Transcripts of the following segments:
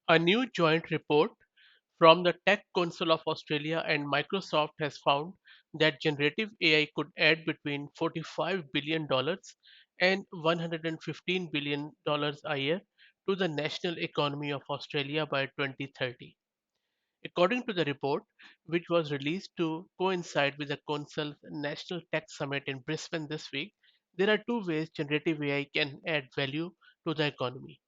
A new joint report from the Tech Council of Australia and Microsoft has found that generative AI could add between $45 billion and $115 billion a year to the national economy of Australia by 2030. According to the report, which was released to coincide with the Council's National Tech Summit in Brisbane this week, there are two ways generative AI can add value to the economy: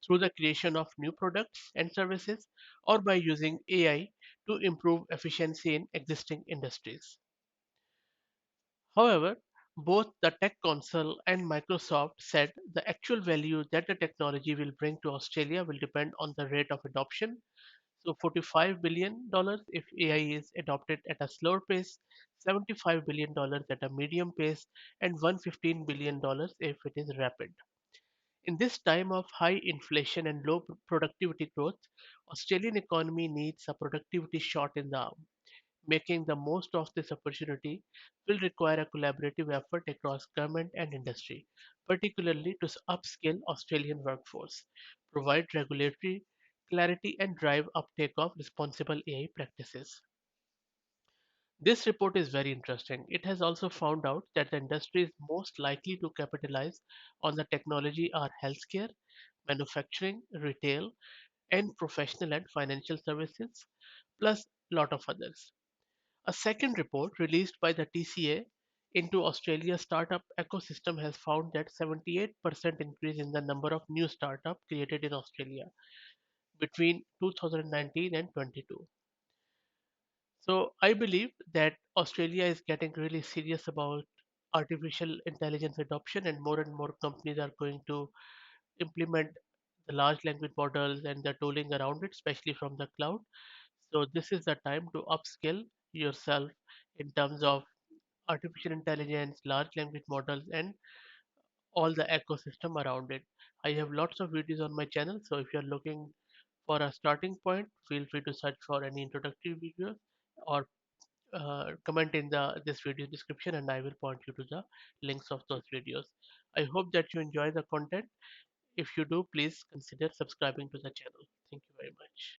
through the creation of new products and services, or by using AI to improve efficiency in existing industries. However, both the Tech Council and Microsoft said the actual value that the technology will bring to Australia will depend on the rate of adoption. So $45 billion if AI is adopted at a slower pace, $75 billion at a medium pace, and $115 billion if it is rapid. In this time of high inflation and low productivity growth, Australian economy needs a productivity shot in the arm. Making the most of this opportunity will require a collaborative effort across government and industry, particularly to upskill Australian workforce, provide regulatory clarity and drive uptake of responsible AI practices. This report is very interesting. It has also found out that the industries most likely to capitalize on the technology are healthcare, manufacturing, retail, and professional and financial services, plus a lot of others. A second report released by the TCA into Australia's startup ecosystem has found that 78% increase in the number of new startups created in Australia between 2019 and 22. So I believe that Australia is getting really serious about artificial intelligence adoption, and more companies are going to implement the large language models and the tooling around it, especially from the cloud. So this is the time to upskill yourself in terms of artificial intelligence, large language models, and all the ecosystem around it. I have lots of videos on my channel, so if you're looking for a starting point, feel free to search for any introductory videos or comment in the this video description, and I will point you to the links of those videos. I hope that you enjoy the content. If you do, please consider subscribing to the channel. Thank you very much.